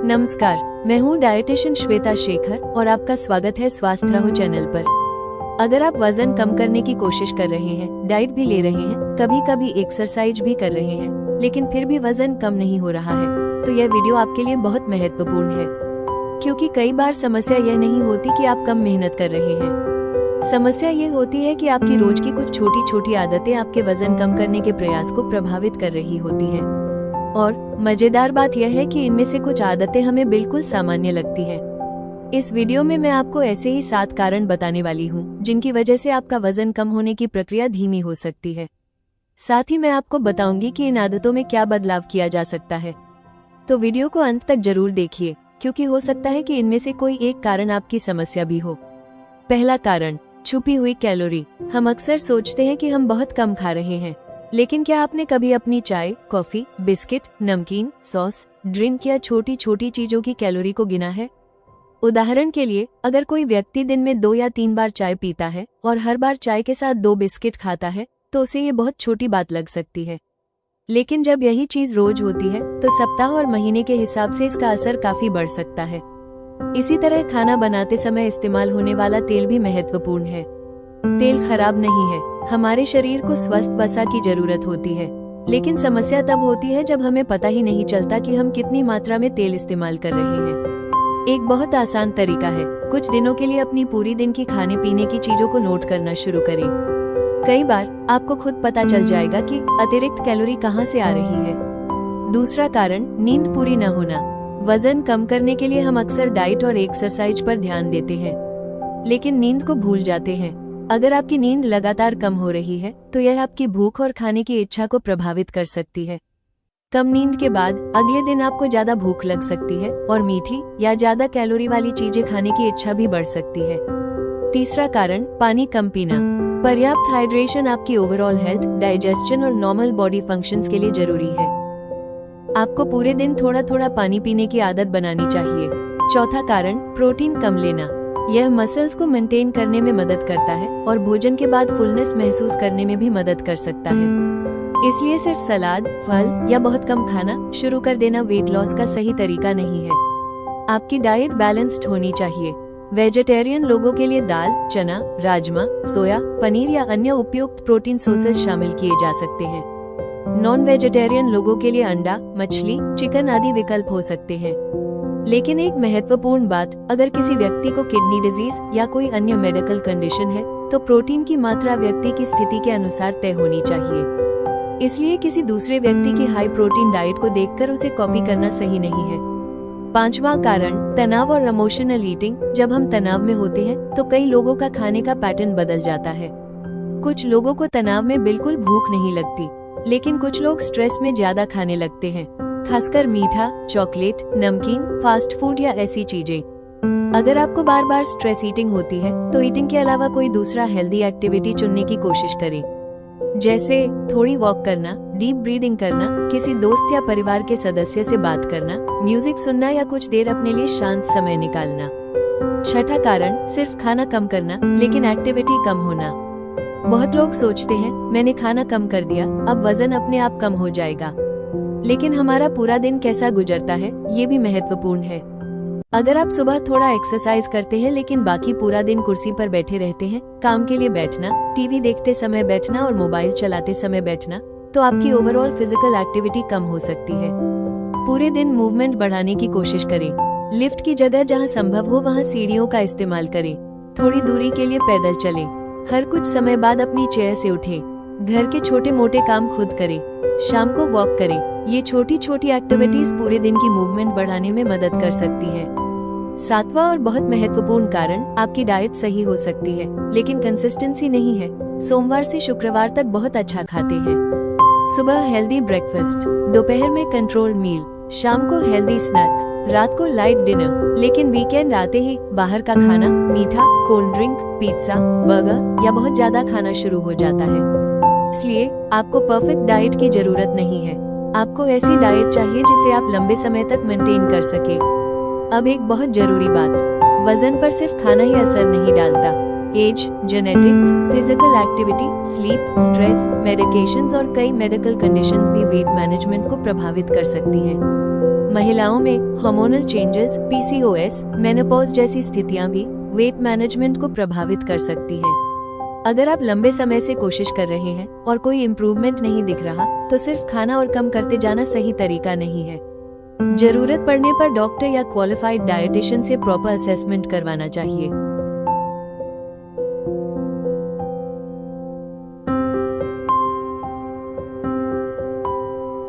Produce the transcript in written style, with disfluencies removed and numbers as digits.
नमस्कार, मैं हूँ डाइटिशियन श्वेता शेखर और आपका स्वागत है स्वास्थ्य रहो चैनल पर। अगर आप वजन कम करने की कोशिश कर रहे हैं, डाइट भी ले रहे हैं, कभी कभी एक्सरसाइज भी कर रहे हैं, लेकिन फिर भी वजन कम नहीं हो रहा है, तो यह वीडियो आपके लिए बहुत महत्वपूर्ण है। क्योंकि कई बार समस्या यह नहीं होती कि आप कम मेहनत कर रहे हैं। समस्या ये होती है कि आपकी रोज की कुछ छोटी छोटी आदतें आपके वजन कम करने के प्रयास को प्रभावित कर रही होती हैं। और मजेदार बात यह है कि इनमें से कुछ आदतें हमें बिल्कुल सामान्य लगती हैं। इस वीडियो में मैं आपको ऐसे ही 7 कारण बताने वाली हूँ जिनकी वजह से आपका वजन कम होने की प्रक्रिया धीमी हो सकती है। साथ ही मैं आपको बताऊंगी कि इन आदतों में क्या बदलाव किया जा सकता है। तो वीडियो को अंत तक जरूर देखिए, क्योंकि हो सकता है कि इनमें से कोई एक कारण आपकी समस्या भी हो। पहला कारण, छुपी हुई कैलोरी। हम अक्सर सोचते हैं कि हम बहुत कम खा रहे हैं, लेकिन क्या आपने कभी अपनी चाय, कॉफी, बिस्किट, नमकीन, सॉस, ड्रिंक या छोटी छोटी चीजों की कैलोरी को गिना है? उदाहरण के लिए, अगर कोई व्यक्ति दिन में 2 या 3 बार चाय पीता है और हर बार चाय के साथ 2 बिस्किट खाता है, तो उसे ये बहुत छोटी बात लग सकती है। लेकिन जब यही चीज रोज होती है, तो सप्ताह और महीने के हिसाब से इसका असर काफी बढ़ सकता है। इसी तरह खाना बनाते समय इस्तेमाल होने वाला तेल भी महत्वपूर्ण है। तेल खराब नहीं है, हमारे शरीर को स्वस्थ वसा की जरूरत होती है, लेकिन समस्या तब होती है जब हमें पता ही नहीं चलता कि हम कितनी मात्रा में तेल इस्तेमाल कर रहे हैं। एक बहुत आसान तरीका है, कुछ दिनों के लिए अपनी पूरी दिन की खाने पीने की चीजों को नोट करना शुरू करें। कई बार आपको खुद पता चल जाएगा कि अतिरिक्त कैलोरी कहाँ से आ रही है। दूसरा कारण, नींद पूरी न होना। वजन कम करने के लिए हम अक्सर डाइट और एक्सरसाइज पर ध्यान देते हैं, लेकिन नींद को भूल जाते हैं। अगर आपकी नींद लगातार कम हो रही है, तो यह आपकी भूख और खाने की इच्छा को प्रभावित कर सकती है। कम नींद के बाद अगले दिन आपको ज्यादा भूख लग सकती है और मीठी या ज्यादा कैलोरी वाली चीजें खाने की इच्छा भी बढ़ सकती है। तीसरा कारण, पानी कम पीना। पर्याप्त हाइड्रेशन आपकी ओवरऑल हेल्थ, डाइजेशन और नॉर्मल बॉडी फंक्शंस के लिए जरूरी है। आपको पूरे दिन थोड़ा थोड़ा पानी पीने की आदत बनानी चाहिए। चौथा कारण, प्रोटीन कम लेना। यह मसल्स को मेंटेन करने में मदद करता है और भोजन के बाद फुलनेस महसूस करने में भी मदद कर सकता है। इसलिए सिर्फ सलाद, फल या बहुत कम खाना शुरू कर देना वेट लॉस का सही तरीका नहीं है। आपकी डाइट बैलेंस्ड होनी चाहिए। वेजिटेरियन लोगों के लिए दाल, चना, राजमा, सोया, पनीर या अन्य उपयुक्त प्रोटीन सोर्सेज शामिल किए जा सकते हैं। नॉन वेजिटेरियन लोगों के लिए अंडा, मछली, चिकन आदि विकल्प हो सकते हैं। लेकिन एक महत्वपूर्ण बात, अगर किसी व्यक्ति को किडनी डिजीज या कोई अन्य मेडिकल कंडीशन है, तो प्रोटीन की मात्रा व्यक्ति की स्थिति के अनुसार तय होनी चाहिए। इसलिए किसी दूसरे व्यक्ति की हाई प्रोटीन डाइट को देखकर उसे कॉपी करना सही नहीं है। पांचवा कारण, तनाव और इमोशनल ईटिंग। जब हम तनाव में होते हैं, तो कई लोगों का खाने का पैटर्न बदल जाता है। कुछ लोगों को तनाव में बिल्कुल भूख नहीं लगती, लेकिन कुछ लोग स्ट्रेस में ज्यादा खाने लगते हैं, खासकर मीठा, चॉकलेट, नमकीन, फास्ट फूड या ऐसी चीजें। अगर आपको बार बार स्ट्रेस ईटिंग होती है, तो ईटिंग के अलावा कोई दूसरा हेल्दी एक्टिविटी चुनने की कोशिश करें, जैसे थोड़ी वॉक करना, डीप ब्रीदिंग करना, किसी दोस्त या परिवार के सदस्य से बात करना, म्यूजिक सुनना या कुछ देर अपने लिए शांत समय निकालना। छठा कारण, सिर्फ खाना कम करना लेकिन एक्टिविटी कम होना। बहुत लोग सोचते हैं, मैंने खाना कम कर दिया, अब वजन अपने आप कम हो जाएगा। लेकिन हमारा पूरा दिन कैसा गुजरता है, ये भी महत्वपूर्ण है। अगर आप सुबह थोड़ा एक्सरसाइज करते हैं लेकिन बाकी पूरा दिन कुर्सी पर बैठे रहते हैं, काम के लिए बैठना, टीवी देखते समय बैठना और मोबाइल चलाते समय बैठना, तो आपकी ओवरऑल फिजिकल एक्टिविटी कम हो सकती है। पूरे दिन मूवमेंट बढ़ाने की कोशिश करें। लिफ्ट की जगह जहां संभव हो वहां सीढ़ियों का इस्तेमाल करें। थोड़ी दूरी के लिए पैदल चलें। हर कुछ समय बाद अपनी चेयर से उठें। घर के छोटे मोटे काम खुद करें। शाम को वॉक करें। ये छोटी छोटी एक्टिविटीज पूरे दिन की मूवमेंट बढ़ाने में मदद कर सकती है। सातवां और बहुत महत्वपूर्ण कारण, आपकी डाइट सही हो सकती है, लेकिन कंसिस्टेंसी नहीं है। सोमवार से शुक्रवार तक बहुत अच्छा खाते हैं। सुबह हेल्दी ब्रेकफास्ट, दोपहर में कंट्रोल्ड मील, शाम को हेल्दी स्नैक, रात को लाइट डिनर। लेकिन वीकेंड आते ही बाहर का खाना, मीठा, कोल्ड ड्रिंक, पिज्जा, बर्गर या बहुत ज्यादा खाना शुरू हो जाता है। इसलिए आपको परफेक्ट डाइट की जरूरत नहीं है। आपको ऐसी डाइट चाहिए जिसे आप लंबे समय तक मेंटेन कर सके। अब एक बहुत जरूरी बात, वजन पर सिर्फ खाना ही असर नहीं डालता। Age, genetics, physical activity, sleep, stress, medications और कई मेडिकल कंडीशंस भी वेट मैनेजमेंट को प्रभावित कर सकती हैं। महिलाओं में हार्मोनल चेंजेस, पीसीओएस, मेनोपॉज जैसी स्थितियां भी वेट मैनेजमेंट को प्रभावित कर सकती है। अगर आप लंबे समय से कोशिश कर रहे हैं और कोई इम्प्रूवमेंट नहीं दिख रहा, तो सिर्फ खाना और कम करते जाना सही तरीका नहीं है। जरूरत पड़ने पर डॉक्टर या क्वालिफाइड डाइटिशियन से प्रॉपर असेसमेंट करवाना चाहिए।